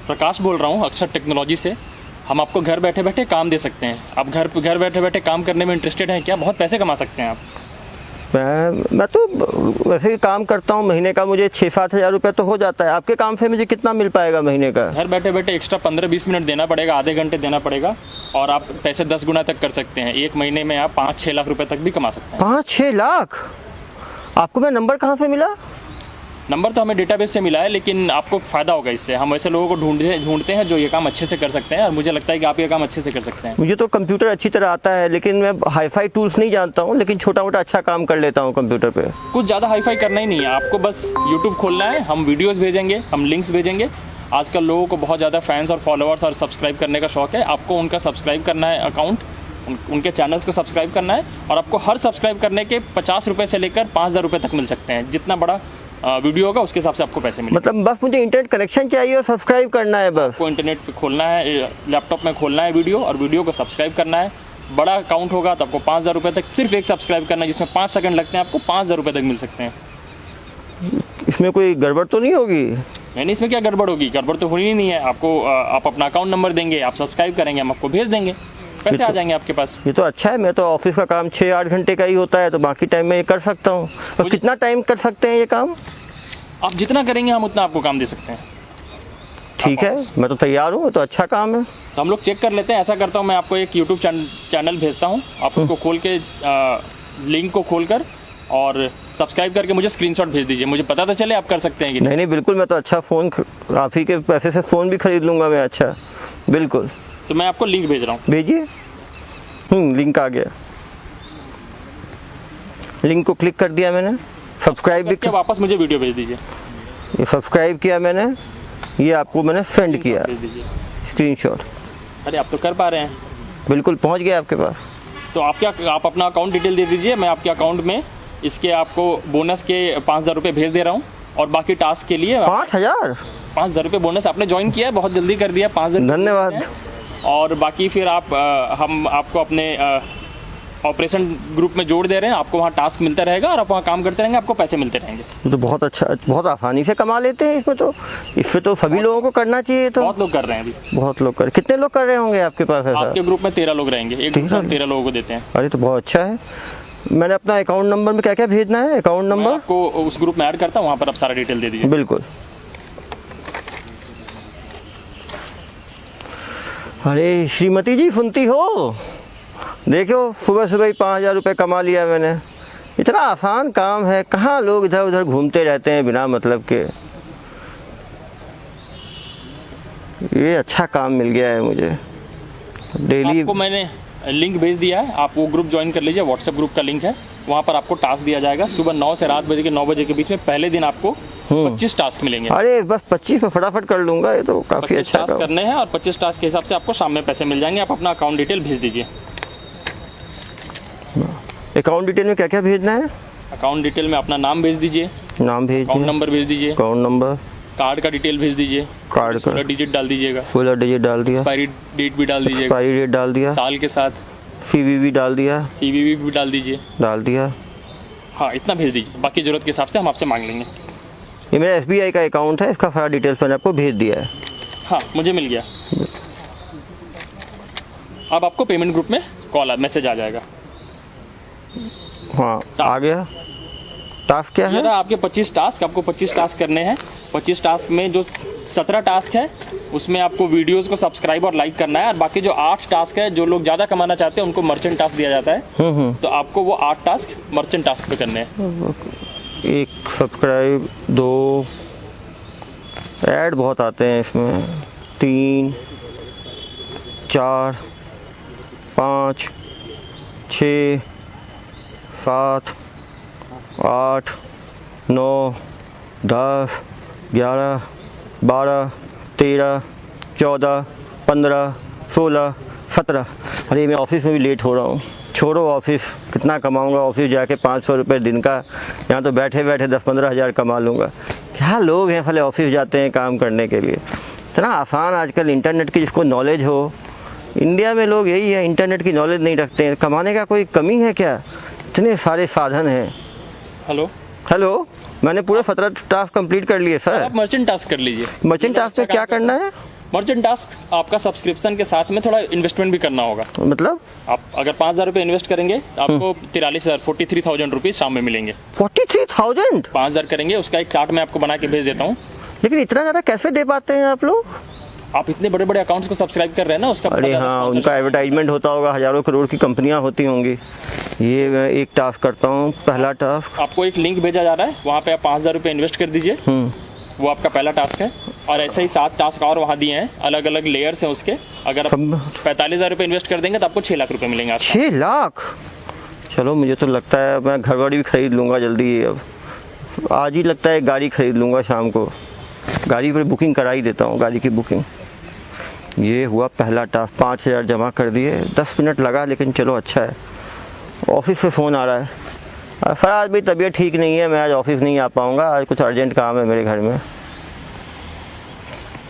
प्रकाश बोल रहा हूँ अक्षर टेक्नोलॉजी से। हम आपको घर बैठे बैठे काम दे सकते हैं। आप घर बैठे बैठे काम करने में इंटरेस्टेड हैं क्या? बहुत पैसे कमा सकते हैं आप। मैं तो वैसे ही काम करता हूँ, महीने का मुझे 6-7 हज़ार रुपये तो हो जाता है। आपके काम से मुझे कितना मिल पाएगा महीने का? घर बैठे बैठे एक्स्ट्रा 15-20 मिनट देना पड़ेगा, आधे घंटे देना पड़ेगा, और आप पैसे 10 गुना तक कर सकते हैं। एक महीने में आप 5-6 लाख रुपए तक भी कमा सकते हैं। 5-6 लाख? आपको मेरा नंबर कहाँ से मिला? नंबर तो हमें डेटाबेस से मिला है, लेकिन आपको फ़ायदा होगा इससे। हम ऐसे लोगों को ढूंढते हैं जो ये काम अच्छे से कर सकते हैं, और मुझे लगता है कि आप ये काम अच्छे से कर सकते हैं। मुझे तो कंप्यूटर अच्छी तरह आता है, लेकिन मैं हाईफाई टूल्स नहीं जानता हूँ, लेकिन छोटा मोटा अच्छा काम कर लेता हूँ कंप्यूटर पे। कुछ ज़्यादा हाईफाई करना ही नहीं है आपको, बस यूट्यूब खोलना है, हम वीडियोज़ भेजेंगे, हम लिंक्स भेजेंगे। आजकल लोगों को बहुत ज़्यादा फैंस और फॉलोअर्स और सब्सक्राइब करने का शौक है। आपको उनका सब्सक्राइब करना है अकाउंट, उनके चैनल्स को सब्सक्राइब करना है, और आपको हर सब्सक्राइब करने के 50 रुपये से लेकर 5,000 रुपये तक मिल सकते हैं। जितना बड़ा वीडियो होगा उसके हिसाब से आपको पैसे मिलेंगे। मतलब बस मुझे इंटरनेट कनेक्शन चाहिए और सब्सक्राइब करना है बस? आपको इंटरनेट पे खोलना है, लैपटॉप में खोलना है वीडियो, और वीडियो को सब्सक्राइब करना है। बड़ा अकाउंट होगा तो आपको 5,000 रुपये तक सिर्फ एक सब्सक्राइब करना है, जिसमें 5 सेकंड लगते हैं, आपको 5,000 रुपये तक मिल सकते हैं। इसमें कोई गड़बड़ तो नहीं होगी? नहीं, इसमें क्या गड़बड़ होगी? गड़बड़ तो होनी ही नहीं है। आपको आप अपना अकाउंट नंबर देंगे, आप सब्सक्राइब करेंगे, हम आपको भेज देंगे, पैसे आ जाएंगे आपके पास। ये तो अच्छा है। मैं तो ऑफिस का काम 6-8 घंटे का ही होता है, तो बाकी टाइम में ये कर सकता हूँ। और कितना टाइम कर सकते हैं ये काम? आप जितना करेंगे हम उतना आपको काम दे सकते हैं। ठीक है, मैं तो तैयार हूँ, तो अच्छा काम है। तो हम लोग चेक कर लेते हैं। ऐसा करता हूँ, मैं आपको एक यूट्यूब चैनल भेजता हूँ, आप उसको खोल के लिंक को खोल कर और सब्सक्राइब करके मुझे स्क्रीनशॉट भेज दीजिए, मुझे पता तो चले आप कर सकते हैं कि नहीं। बिल्कुल, मैं तो अच्छा फ़ोन, आप ही के पैसे से फ़ोन भी खरीद लूँगा मैं। अच्छा, बिल्कुल। तो मैं आपको लिंक भेज रहा हूँ, भेजिए। लिंक आ गया। लिंक को क्लिक कर दिया मैंने, सब्सक्राइब भी किया। वापस मुझे वीडियो भेज दीजिए। ये सब्सक्राइब किया मैंने, ये आपको मैंने सेंड किया स्क्रीनशॉट। अरे आप तो कर पा रहे हैं। बिल्कुल पहुंच गया आपके पास। तो आप अपना अकाउंट डिटेल दे दीजिए, मैं आपके अकाउंट में इसके आपको बोनस के 5,000 रुपये भेज दे रहा हूँ, और बाकी टास्क के लिए 5,000 रुपये बोनस आपने ज्वाइन किया है, बहुत जल्दी कर दिया। 5,000 धन्यवाद। और बाकी फिर हम आपको अपने ऑपरेशन ग्रुप में जोड़ दे रहे हैं। आपको वहाँ टास्क मिलता रहेगा और आप वहाँ काम करते रहेंगे, आपको पैसे मिलते रहेंगे। तो बहुत अच्छा, बहुत आसानी से कमा लेते हैं इसमें तो सभी लोगों को करना चाहिए। तो बहुत लोग कर रहे हैं अभी। बहुत लोग कर, कितने लोग कर रहे होंगे आपके पास? आपके ग्रुप में 13 लोग रहेंगे, एक ग्रुप में 13 लोगों को देते हैं। अरे तो बहुत अच्छा है। मैंने अपना अकाउंट नंबर में क्या क्या भेजना है? अकाउंट नंबर आपको उस ग्रुप में ऐड करता हूँ, वहाँ पर आप सारा डिटेल दे दीजिए। बिल्कुल। अरे श्रीमती जी, सुनती हो? देखो, सुबह सुबह ही 5,000 रुपये कमा लिया मैंने। इतना आसान काम है, कहाँ लोग इधर उधर घूमते रहते हैं बिना मतलब के। ये अच्छा काम मिल गया है मुझे डेली। आपको मैंने लिंक भेज दिया है, आप वो ग्रुप ज्वाइन कर लीजिए। व्हाट्सएप ग्रुप का लिंक है, वहाँ पर आपको टास्क दिया जाएगा। सुबह 9 से रात बजे के 9 बजे के बीच में पहले दिन आपको 25 टास्क मिलेंगे। अरे बस 25 में फटाफट कर लूँगा, ये तो काफ़ी अच्छा टास्क करने हैं, और 25 टास्क के हिसाब से आपको शाम में पैसे मिल जाएंगे। आप अपना अकाउंट डिटेल भेज दीजिए। अकाउंट डिटेल में क्या क्या भेजना है? अकाउंट डिटेल में अपना नाम भेज दीजिए, नाम भेज, अकाउंट नंबर भेज दीजिए, अकाउंट नंबर, कार्ड का डिटेल भेज दीजिए, कार्ड का 16 डिजिट डाल दीजिएगा, 16 डिजिट डाल दिया, एक्सपायरी डेट भी डाल दीजिएगा, एक्सपायरी डेट डाल दिया, साल के साथ CVV डाल दिया, CVV भी डाल दीजिए, डाल दिया। हाँ, इतना भेज दीजिए, बाकी ज़रूरत के हिसाब से हम आपसे मांग लेंगे। ये मेरा SBI का अकाउंट है, इसका सारा डिटेल्स मैंने आपको भेज दिया है। हाँ, मुझे मिल गया। अब आपको पेमेंट ग्रुप में मैसेज आ जाएगा। हाँ, आ गया। टास्क क्या है? आपके 25 टास्क, आपको 25 टास्क करने हैं। 25 टास्क में जो 17 टास्क है उसमें आपको वीडियोस को सब्सक्राइब और लाइक करना है, और बाकी जो 8 टास्क है, जो लोग ज़्यादा कमाना चाहते हैं उनको मर्चेंट टास्क दिया जाता है। तो आपको वो 8 टास्क मर्चेंट टास्क पे करने हैं। 1 सब्सक्राइब, 2 ऐड बहुत आते हैं इसमें, 3 4 5 6 7 8 9 10 11 12 13 14 15 16 17। अरे मैं ऑफिस में भी लेट हो रहा हूँ। छोड़ो ऑफिस, कितना कमाऊँगा ऑफिस जाके? 500 रुपये दिन का। यहाँ तो बैठे बैठे 10-15 हज़ार कमा लूँगा। क्या लोग हैं भले ऑफिस जाते हैं काम करने के लिए। इतना आसान आजकल इंटरनेट की जिसको नॉलेज हो। इंडिया में लोग यही है, इंटरनेट की नॉलेज नहीं रखते हैं। कमाने का कोई कमी है क्या? इतने सारे साधन हैं। हेलो, हेलो, मैंने पूरे 17 टास्क कंप्लीट कर लिए सर। आप मर्चेंट टास्क कर लीजिए। मर्चेंट टास्क में क्या करना है? मर्चेंट टास्क आपका सब्सक्रिप्शन के साथ में थोड़ा इन्वेस्टमेंट भी करना होगा। मतलब आप अगर 5,000 रुपये इन्वेस्ट करेंगे तो आपको 43,000 रुपीज़ शाम में मिलेंगे। 43,000? 5,000 करेंगे, उसका एक चार्ट मैं आपको बना के भेज देता हूँ। लेकिन इतना ज़्यादा कैसे दे पाते हैं आप लोग? आप इतने बड़े बड़े अकाउंट्स को सब्सक्राइब कर रहे हैं ना, उसका अरे हाँ, उनका एडवर्टाइजमेंट होता होगा, हज़ारों करोड़ की कंपनियां होती होंगी। ये मैं एक टास्क करता हूँ, पहला टास्क। आपको एक लिंक भेजा जा रहा है, वहाँ पे आप 5,000 रुपये इन्वेस्ट कर दीजिए। वो आपका पहला टास्क है। और ऐसे ही 7 टास्क और वहाँ दिए हैं, अलग अलग लेयर्स हैं उसके। अगर आप 45,000 रुपये इन्वेस्ट कर देंगे तो आपको 6 लाख रुपये मिलेंगे आज। 6 लाख? चलो, मुझे तो लगता है मैं घर वाड़ी भी खरीद लूँगा जल्दी। अब आज ही लगता है गाड़ी खरीद लूँगा शाम को। गाड़ी पर बुकिंग करा ही देता हूँ, गाड़ी की बुकिंग। ये हुआ पहला टास्क, 5,000 जमा कर दिए। 10 मिनट लगा, लेकिन चलो अच्छा है। ऑफिस से फ़ोन आ रहा है, सर आज मेरी तबीयत ठीक नहीं है, मैं आज ऑफिस नहीं आ पाऊँगा, आज कुछ अर्जेंट काम है मेरे घर में।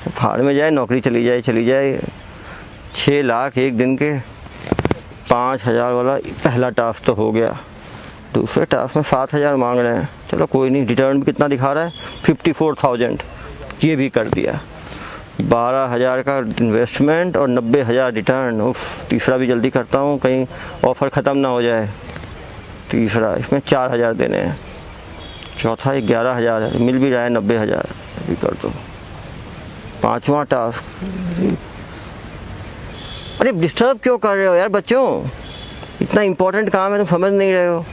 फाड़ में जाए, नौकरी चली जाए। 6 लाख एक दिन के। 5,000 वाला पहला टास्क तो हो गया। दूसरे टास्क में 7,000 मांग रहे हैं। चलो कोई नहीं, रिटर्न भी कितना दिखा रहा है? 54,000। ये भी कर दिया। 12,000 का इन्वेस्टमेंट और 90,000 रिटर्न। उफ, तीसरा भी जल्दी करता हूँ, कहीं ऑफ़र ख़त्म ना हो जाए। तीसरा, इसमें 4,000 देने हैं। चौथा 11,000 है, मिल भी रहा है 90,000। अभी कर दो। 5वां टास्क। अरे डिस्टर्ब क्यों कर रहे हो यार बच्चों? इतना इम्पोर्टेंट काम है, तुम समझ नहीं रहे हो।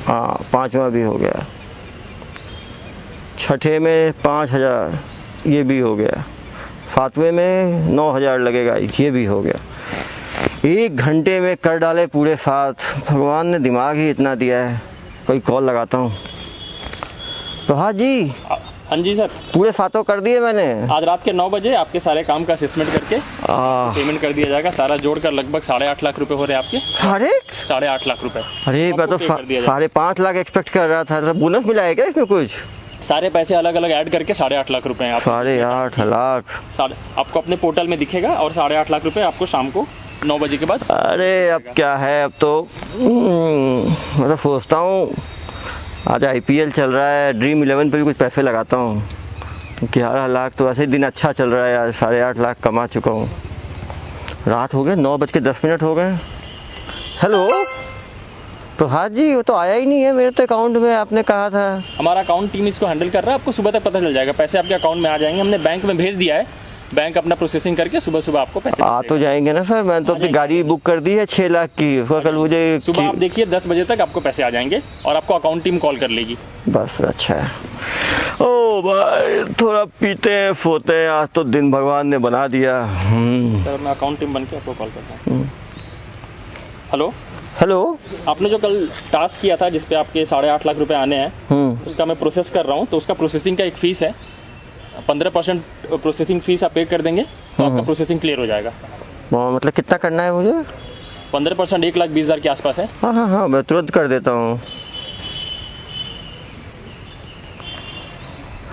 हाँ, 5वां भी हो गया। छठे में 5,000, ये भी हो गया। 7वें में 9,000 लगेगा, ये भी हो गया। 1 घंटे में कर डाले पूरे 7। भगवान ने दिमाग ही इतना दिया है। कोई कॉल लगाता हूँ। प्रभात जी। हाँ जी सर। पूरे 7 कर दिए मैंने। आज रात के 9 बजे आपके सारे काम का असेसमेंट करके पेमेंट कर दिया जाएगा। सारा जोड़कर लगभग 8.5 लाख रुपए हो रहे हैं आपके। 8.5 लाख रुपए। अरे मैं तो 5.5 लाख एक्सपेक्ट कर रहा था। बोनस मिला है क्या इसमें कुछ? सारे पैसे अलग अलग ऐड करके 8.5 लाख रुपए हैं। 8.5 लाख आपको अपने पोर्टल में दिखेगा, और 8.5 लाख रुपए आपको शाम को 9 बजे के बाद। अरे अब क्या है, अब तो मैं तो सोचता हूँ आज IPL चल रहा है, ड्रीम 11 पे भी कुछ पैसे लगाता हूँ। 11 लाख तो ऐसे दिन अच्छा चल रहा है यार। 8.5 लाख कमा चुका हूँ। रात हो गए, 9:10 हो गए। हेलो प्रभात जी, वो तो आया ही नहीं है मेरे तो अकाउंट में, आपने कहा था। हमारा अकाउंट टीम इसको हैंडल कर रहा है, आपको सुबह तक पता चल जाएगा। पैसे आपके अकाउंट में आ जाएंगे, हमने बैंक में भेज दिया है। बैंक अपना प्रोसेसिंग करके सुबह आपको पैसे आ तो जाएंगे ना सर। मैंने तो अपनी गाड़ी बुक कर दी है 6 लाख की। उसका कल मुझे सुबह आप देखिए 10 बजे तक आपको पैसे आ जाएंगे, और आपको अकाउंट टीम कॉल कर लेगी। बस अच्छा है। ओ भाई, थोड़ा पीते हैं सोते हैं, आज तो दिन भगवान ने बना दिया। सर मैं अकाउंट टीम बन के आपको कॉल करता हूँ। हेलो, आपने जो कल टास्क किया था जिसपे आपके 8.5 लाख रुपए आने हैं, उसका मैं प्रोसेस कर रहा हूँ। तो उसका प्रोसेसिंग का एक फ़ीस है, 15% प्रोसेसिंग फ़ीस आप पे कर देंगे तो आपका प्रोसेसिंग क्लियर हो जाएगा। मतलब कितना करना है मुझे? 15%, 1,20,000 के आसपास है। हाँ, मैं तुरंत कर देता हूँ।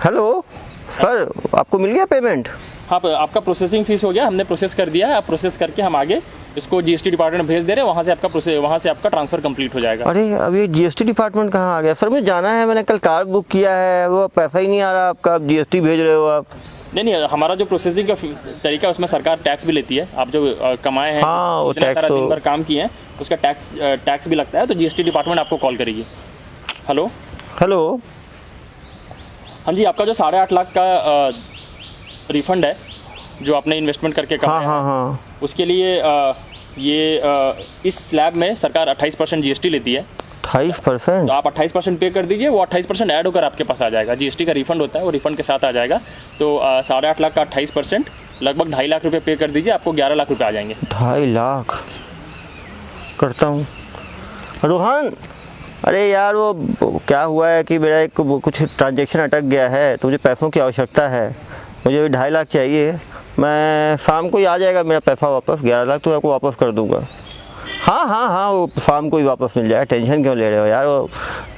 हेलो सर, आपको मिल गया पेमेंट? हाँ, आपका प्रोसेसिंग फ़ीस हो गया, हमने प्रोसेस कर दिया है। आप प्रोसेस करके हम आगे इसको GST डिपार्टमेंट भेज दे रहे हैं, वहाँ से आपका ट्रांसफ़र कंप्लीट हो जाएगा। अरे अब ये GST डिपार्टमेंट कहाँ आ गया? सर मुझे जाना है, मैंने कल कार बुक किया है, वो पैसा ही नहीं आ रहा आपका। आप GST भेज रहे हो आप? नहीं, हमारा जो प्रोसेसिंग का तरीका है उसमें सरकार टैक्स भी लेती है। आप जो कमाए हैं, हाँ, वो इतना टैक्स सारा तो दिन भर काम किए हैं, उसका टैक्स भी लगता है। तो GST डिपार्टमेंट आपको कॉल करेगी। हेलो। हाँ जी, आपका जो 8.5 लाख का रिफंड है जो आपने इन्वेस्टमेंट करके कमाया, हाँ। उसके लिए इस स्लैब में सरकार 28% GST लेती है। 28%? तो आप 28% पे कर दीजिए, वो 28% ऐड होकर आपके पास आ जाएगा। GST का रिफंड होता है, वो रिफंड के साथ आ जाएगा। तो 8.5 लाख का 28% लगभग 2.5 लाख रुपये पे कर दीजिए, आपको 11 लाख रुपये आ जाएंगे। 2.5 लाख करता हूँ। रोहन, अरे यार वो क्या हुआ है कि मेरा एक कुछ ट्रांजेक्शन अटक गया है, तो मुझे पैसों की आवश्यकता है। मुझे 2.5 लाख चाहिए। मैं शाम को ही आ जाएगा मेरा पैसा वापस। 11 लाख तो आपको वापस कर दूंगा। हाँ, वो शाम को ही वापस मिल जाएगा। टेंशन क्यों ले रहे हो यार? वो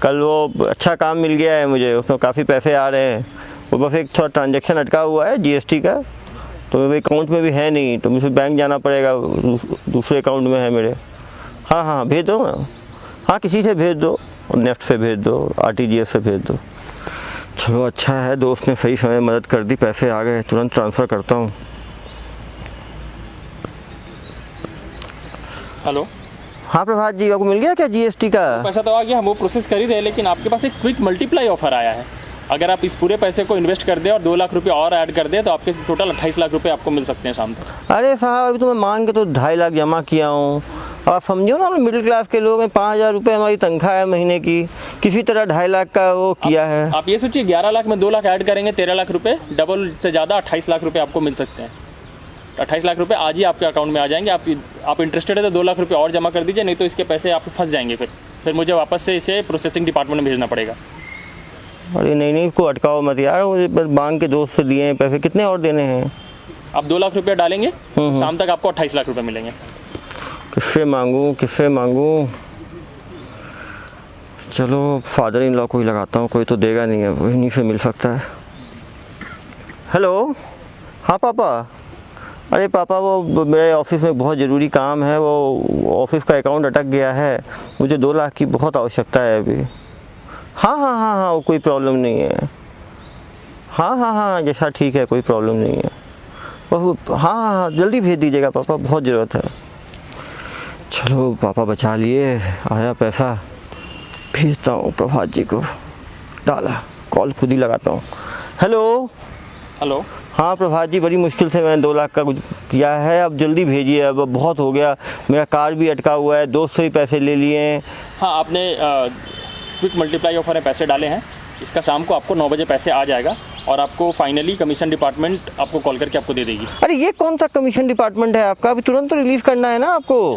कल वो अच्छा काम मिल गया है मुझे, उसमें काफ़ी पैसे आ रहे हैं। वो बस एक थोड़ा ट्रांजेक्शन अटका हुआ है GST का, तो मेरे अकाउंट में भी है नहीं, तो मुझे बैंक जाना पड़ेगा। दूसरे अकाउंट में है मेरे। हाँ, भेज दो ना। हाँ, किसी से भेज दो। और नेफ्ट से भेज दो, RTGS से भेज दो। चलो अच्छा है, दोस्त ने सही समय मदद कर दी, पैसे आ गए, तुरंत ट्रांसफ़र करता हूँ। हेलो, हाँ प्रभात जी, आपको मिल गया क्या GST का? पैसा तो आ गया, हम वो प्रोसेस कर ही रहे हैं, लेकिन आपके पास एक क्विक मल्टीप्लाई ऑफर आया है। अगर आप इस पूरे पैसे को इन्वेस्ट कर दें और 2 लाख रुपए और ऐड कर दें तो आपके टोटल 28 लाख रुपए आपको मिल सकते हैं शाम तक। अरे साहब, अभी तो मैं मांग के तो 2.5 लाख जमा किया हूँ। आप समझो ना, मिडिल क्लास के लोग हैं, 5,000 रुपये हमारी तनख्वाह है महीने की, किसी तरह 2.5 लाख का वो किया है। आप ये सोचिए 11 लाख में 2 लाख ऐड करेंगे 13 लाख रुपए, डबल से ज़्यादा 28 लाख रुपए आपको मिल सकते हैं। 28 लाख रुपए आज ही आपके अकाउंट में आ जाएंगे। आप इंटरेस्टेड है तो 2 लाख रुपए और जमा कर दीजिए, नहीं तो इसके पैसे आप फंस जाएंगे। फिर मुझे वापस से इसे प्रोसेसिंग डिपार्टमेंट में भेजना पड़ेगा। अरे नहीं, इसको अटकाओ मत यार, मुझे बस मांग के दोस्त से लिए हैं पैसे, कितने और देने हैं? आप 2 लाख रुपये डालेंगे, शाम तक आपको 28 लाख रुपए मिलेंगे। किससे मांगूँ? चलो फादर इन लॉ को ही लगाता हूँ, कोई तो देगा नहीं है, वही नहीं से मिल सकता है। हेलो, हाँ पापा। अरे पापा, वो मेरे ऑफिस में बहुत ज़रूरी काम है, वो ऑफिस का अकाउंट अटक गया है, मुझे 2 लाख की बहुत आवश्यकता है अभी। हाँ, वो कोई प्रॉब्लम नहीं है। हाँ, जैसा ठीक है, कोई प्रॉब्लम नहीं है। हाँ, जल्दी भेज दीजिएगा पापा, बहुत ज़रूरत है। चलो पापा बचा लिए, आया पैसा, भेजता हूँ प्रभात जी को। डाला, कॉल खुद ही लगाता हूँ। हेलो, हाँ प्रभात जी, बड़ी मुश्किल से मैंने 2 लाख का कुछ किया है, अब जल्दी भेजिए, अब बहुत हो गया, मेरा कार भी अटका हुआ है, दोस्त से ही पैसे ले लिए हैं। हाँ, आपने क्विक मल्टीप्लाई ऑफर में पैसे डाले हैं, इसका शाम को आपको 9 बजे पैसे आ जाएगा और आपको फाइनली कमीशन डिपार्टमेंट आपको कॉल करके आपको दे देगी। अरे ये कौन सा कमीशन डिपार्टमेंट है आपका? अभी तुरंत तो रिलीज़ करना है ना आपको।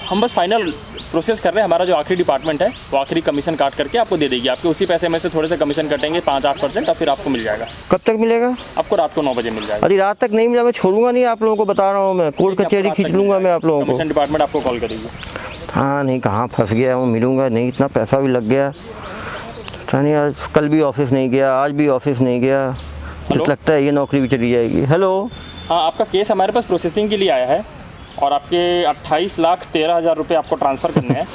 हम बस फाइनल प्रोसेस कर रहे हैं, हमारा जो आखिरी डिपार्टमेंट है वो आखिरी कमीशन काट करके आपको दे देगी। आपके उसी पैसे में से थोड़े से कमीशन कटेंगे 5-8% और फिर आपको मिल जाएगा। कब तक मिलेगा? आपको रात को 9 बजे मिल जाएगा। अरे रात तक नहीं मिला, मैं छोड़ूंगा नहीं आप लोगों को, बता रहा हूँ मैं, कोर्ट कचहरी खींच लूँगा मैं आप लोगों को। कमीशन डिपार्टमेंट आपको कॉल करेगी। हाँ नहीं, कहाँ फंस गया हूँ, मिलूँगा नहीं, इतना पैसा भी लग गया। नहीं, आज कल भी ऑफिस नहीं गया, आज भी ऑफिस नहीं गया, मुझे लगता है ये नौकरी भी चली जाएगी। हेलो, हाँ, आपका केस हमारे पास प्रोसेसिंग के लिए आया है और आपके 28,13,000 रुपये आपको ट्रांसफ़र करने हैं।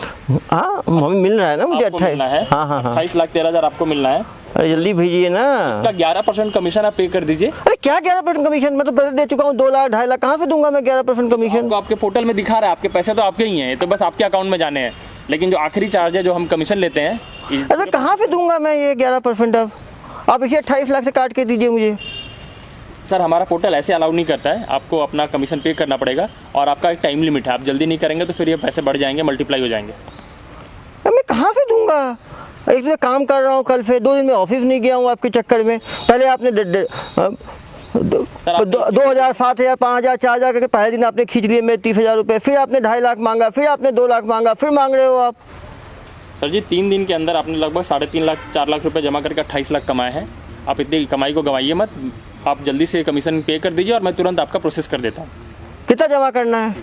हाँ, हमें मिल रहा है ना मुझे 28? हाँ, 28,13,000 आपको मिलना है। अरे जल्दी भेजिए ना। इसका 11% कमीशन आप पे कर दीजिए। अरे क्या 11% कमीशन? मैं तो पैसे दे चुका हूँ 2 लाख 2.5 लाख, कहाँ से दूंगा मैं 11% कमीशन? आपके पोर्टल में दिखा रहा है, आपके पैसे तो आपके ही हैं, तो बस आपके अकाउंट में जाने हैं, लेकिन जो आखिरी चार्ज है जो हम कमीशन लेते हैं। अरे कहाँ से दूंगा मैं ये 11%? अब आप इसे 28 लाख से काट के दीजिए मुझे। सर, हमारा पोर्टल ऐसे अलाउ नहीं करता है, आपको अपना कमीशन पे करना पड़ेगा और आपका एक टाइम लिमिट है, आप जल्दी नहीं करेंगे तो फिर ये पैसे बढ़ जाएंगे, मल्टीप्लाई हो जाएंगे। अब मैं कहाँ से दूंगा? एक तो काम कर रहा हूँ, कल से 2 दिन में ऑफिस नहीं गया हूँ आपके चक्कर में। पहले आपने 2,000, 7,000, 5,000, 4,000 करके पहले दिन आपने खींच लिए मेरे 30,000 रुपये, फिर आपने 2.5 लाख मांगा, फिर आपने 2 लाख मांगा, फिर मांग रहे हो आप। सर जी, 3 दिन के अंदर आपने लगभग 3.5 लाख 4 लाख रुपए जमा करके 28 लाख कमाए हैं। आप इतनी कमाई को गंवाइए मत, आप जल्दी से कमीशन पे कर दीजिए और मैं तुरंत आपका प्रोसेस कर देता हूँ। कितना जमा करना है?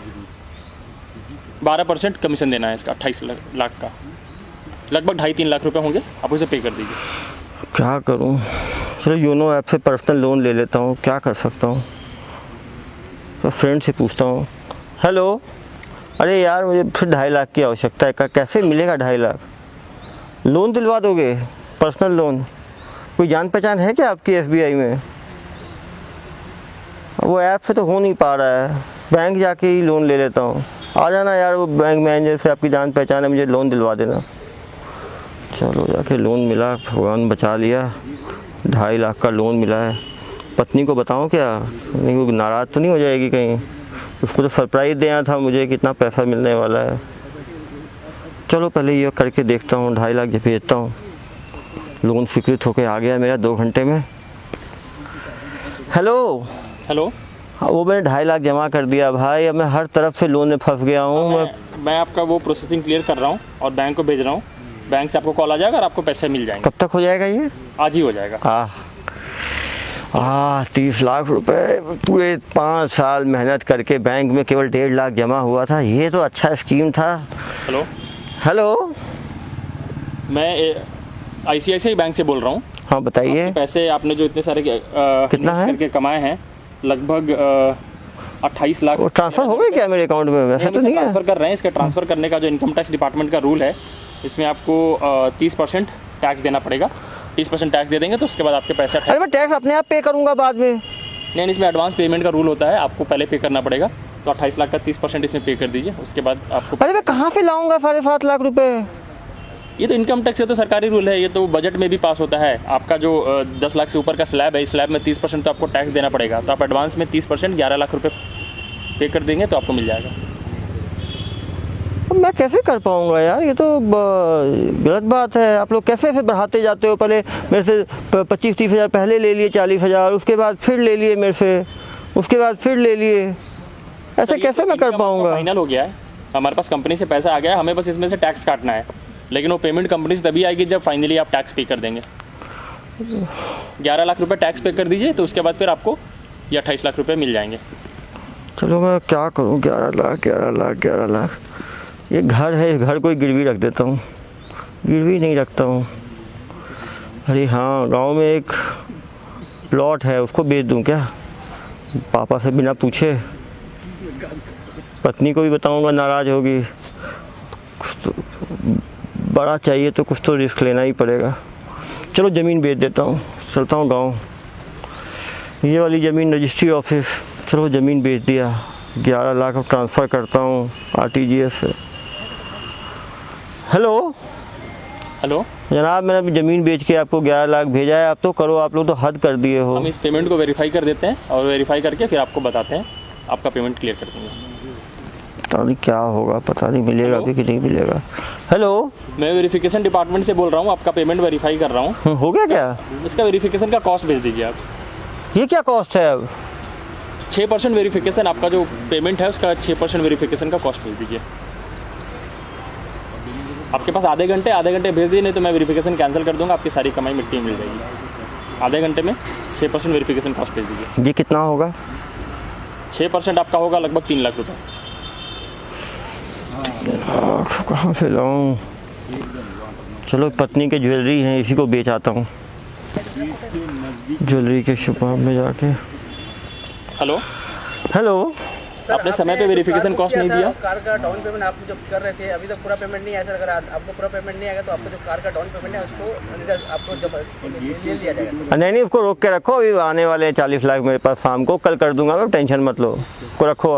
12% कमीशन देना है इसका, 28 लाख का लगभग 2.5-3 लाख रुपए होंगे, आप उसे पे कर दीजिए। क्या करूँ? चलो योनो ऐप से पर्सनल लोन ले लेता हूँ, क्या कर सकता हूँ, तो फ्रेंड से पूछता हूँ। हेलो, अरे यार मुझे फिर 2.5 लाख की आवश्यकता है, कैसे मिलेगा 2.5 लाख? लोन दिलवा दोगे? Personal loan? कोई जान पहचान है क्या आपकी SBI में? वो ऐप से तो हो नहीं पा रहा है, बैंक जाके ही लोन ले लेता हूँ। आ जाना यार, वो बैंक मैनेजर से आपकी जान पहचान है, मुझे लोन दिलवा देना। चलो जाके लोन मिला, भगवान बचा लिया, 2.5 लाख का लोन मिला है। पत्नी को बताऊँ क्या? नहीं, वो नाराज़ तो नहीं हो जाएगी कहीं? उसको तो सरप्राइज़ देना था मुझे, कितना पैसा मिलने वाला है। चलो पहले ये करके देखता हूँ, 2.5 लाख भेजता हूँ। लोन स्वीकृत होके आ गया मेरा 2 घंटे में। हेलो, वो मैंने 2.5 लाख जमा कर दिया भाई, अब मैं हर तरफ से लोन में फंस गया हूँ। मैं आपका वो प्रोसेसिंग क्लियर कर रहा हूँ और बैंक को भेज रहा हूँ, बैंक से आपको कॉल आ जाएगा और आपको पैसे मिल जाएंगे। कब तक हो जाएगा ये? आज ही हो जाएगा। 30 लाख रुपए पूरे 5 साल मेहनत करके बैंक में केवल 1.5 लाख जमा हुआ था, ये तो अच्छा स्कीम था। हेलो, मैं ICICI बैंक से बोल रहा हूँ। हाँ बताइए। पैसे आपने जो इतने सारे कितना है करके कमाए हैं, लगभग 28 लाख। ट्रांसफ़र हो गए क्या मेरे अकाउंट में? वैसे तो नहीं है। ट्रांसफ़र कर रहे हैं, इसके ट्रांसफ़र करने का जो इनकम टैक्स डिपार्टमेंट का रूल है इसमें आपको 30% टैक्स देना पड़ेगा। 30% टैक्स दे देंगे तो उसके बाद आपके पैसे अरे मैं टैक्स अपने आप पे करूँगा बाद में। नहीं, इसमें एडवांस पेमेंट का रूल होता है, आपको पहले पे करना पड़ेगा। तो 28 लाख का 30% इसमें पे कर दीजिए, उसके बाद आपको। अरे मैं कहाँ से लाऊंगा 7.5 लाख रुपए? ये तो इनकम टैक्स है, तो सरकारी रूल है, ये तो बजट में भी पास होता है। आपका जो 10 लाख से ऊपर का स्लैब है, इस स्लैब में 30% तो आपको टैक्स देना पड़ेगा। तो आप एडवांस में 30% 11 लाख रुपये पे कर देंगे तो आपको मिल जाएगा। अब मैं कैसे कर पाऊंगा यार, ये तो गलत बात है। आप लोग कैसे ऐसे बढ़ाते जाते हो, पहले मेरे से 25-30 हज़ार पहले ले लिए, 40 हज़ार, उसके बाद फिर ले लिए मेरे से, उसके बाद फिर ले लिए। ऐसे कैसे मैं कर पाऊंगा? फाइनल हो गया है, हमारे पास कंपनी से पैसा आ गया है, हमें बस इसमें से टैक्स काटना है। लेकिन वो पेमेंट कंपनी से तभी आएगी जब फाइनली आप टैक्स पे कर देंगे। 11 लाख रुपए टैक्स पे कर दीजिए, तो उसके बाद फिर आपको ये 28 लाख रुपए मिल जाएंगे। चलो मैं क्या करूँ, 11 लाख। ये घर है, घर कोई गिरवी रख देता हूँ। गिरवी नहीं रखता हूँ। अरे हाँ, गांव में एक प्लॉट है, उसको बेच दूँ क्या? पापा से बिना पूछे। पत्नी को भी बताऊँगा, नाराज़ होगी। कुछ तो बड़ा चाहिए तो कुछ तो रिस्क लेना ही पड़ेगा। चलो ज़मीन बेच देता हूँ, चलता हूँ गाँव। ये वाली ज़मीन रजिस्ट्री ऑफिस, चलो ज़मीन बेच दिया। 11 लाख अब ट्रांसफ़र करता हूँ RTGS से। हेलो जनाब, मैंने अभी ज़मीन बेच के आपको 11 लाख भेजा है। आप तो करो, आप लोग तो हद कर दिए हो। हम इस पेमेंट को वेरीफाई कर देते हैं और वेरीफाई करके फिर आपको बताते हैं, आपका पेमेंट क्लियर कर देंगे। पता नहीं क्या होगा, पता नहीं मिलेगा भी कि नहीं मिलेगा। हेलो, मैं वेरिफिकेशन डिपार्टमेंट से बोल रहा हूँ, आपका पेमेंट वेरीफाई कर रहा हूँ। हो गया क्या? इसका वेरिफिकेशन का कॉस्ट भेज दीजिए आप। ये क्या कॉस्ट है अब? 6% वेरिफिकेशन, आपका जो पेमेंट है उसका 6% वेरिफिकेशन का कॉस्ट भेज दीजिए। आपके पास आधे घंटे भेज दिए, नहीं तो मैं वेरिफिकेशन कैंसिल कर दूंगा, आपकी सारी कमाई मिट्टी में मिल जाएगी। आधे घंटे में 6% वेरिफिकेशन कॉस्ट भेज दीजिए। ये कितना होगा? 6% आपका होगा लगभग 3 लाख रुपये। कहाँ से लाऊं? चलो पत्नी के ज्वेलरी हैं, इसी को बेच आता हूँ ज्वेलरी के शॉप में जाके। हेलो, आपने समय पे वेरिफिकेशन कॉस्ट नहीं दिया। कार का डाउन पेमेंट आप जब कर रहे थे, अभी तक पूरा पेमेंट नहीं आया सर। अगर आपको पूरा पेमेंट नहीं आएगा तो आपको जो कार का डाउन पेमेंट है उसको आपको जब ले लिया जाएगा। नहीं, उसको रोक के रखो। अभी आने वाले हैं 40 लाख मेरे पास, शाम को कल कर दूंगा मैं, टेंशन मत लो। को रखो,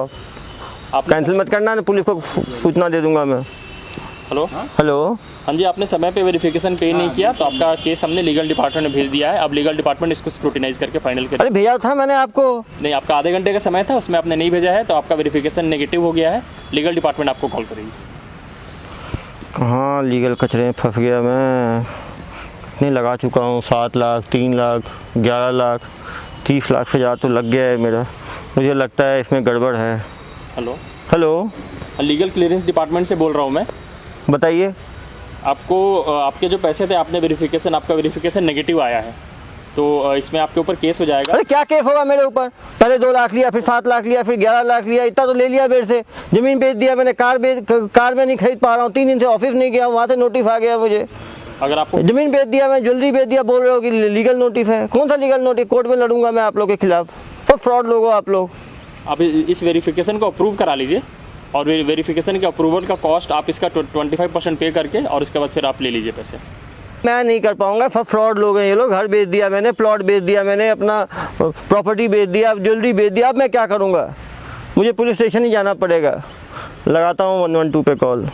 आप कैंसिल मत करना, पुलिस को सूचना दे दूंगा मैं। हेलो, हाँ जी, आपने समय पे वेरिफिकेशन पे नहीं किया तो आपका केस हमने लीगल डिपार्टमेंट में भेज दिया है। अब लीगल डिपार्टमेंट इसको स्क्रूटिनाइज करके फाइनल करेगा। अरे भेजा था मैंने आपको। नहीं, आपका आधे घंटे का समय था, उसमें आपने नहीं भेजा है, तो आपका वेरिफिकेशन नेगेटिव हो गया है। लीगल डिपार्टमेंट आपको कॉल करेगी। कहाँ लीगल कचरे में फंस गया मैं। कितने लगा चुका हूँ, 7 लाख, 3 लाख, 11 लाख, 30 लाख से ज़्यादा तो लग गया है मेरा। मुझे लगता है इसमें गड़बड़ है। हेलो, लीगल क्लियरेंस डिपार्टमेंट से बोल रहा हूँ मैं। बताइए। आपको आपके जो पैसे थे, आपने आपका वेरिफिकेशन नेगेटिव आया है, तो इसमें आपके ऊपर केस हो जाएगा। अरे क्या केस होगा मेरे ऊपर? पहले 2 लाख लिया, फिर 7 लाख लिया, फिर 11 लाख लिया, इतना तो ले लिया मेरे से। ज़मीन बेच दिया मैंने, कार में नहीं खरीद पा रहा हूँ। 3 दिन से ऑफिस नहीं गया, वहाँ से नोटिस आ गया मुझे। अगर आपको ज़मीन बेच दिया, मैं ज्वेलरी बेच दिया, बोल रहे हो कि लीगल नोटिस है। कौन सा लीगल नोटिस? कोर्ट में लड़ूंगा मैं आप लोग के खिलाफ। सब फ्रॉड लोग हो आप लोग। आप इस वेरिफिकेशन को अप्रूव करा लीजिए और वेरिफिकेशन के अप्रूवल का कॉस्ट आप इसका 25% पे करके और उसके बाद फिर आप ले लीजिए पैसे। मैं नहीं कर पाऊंगा, सब फ्रॉड लोग हैं ये लोग। घर बेच दिया मैंने, प्लॉट बेच दिया मैंने, अपना प्रॉपर्टी बेच दिया, ज्वेलरी बेच दिया। अब मैं क्या करूंगा? मुझे पुलिस स्टेशन ही जाना पड़ेगा। लगाता हूँ 112 पे कॉल,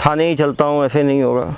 थाने ही चलता हूँ, ऐसे नहीं होगा।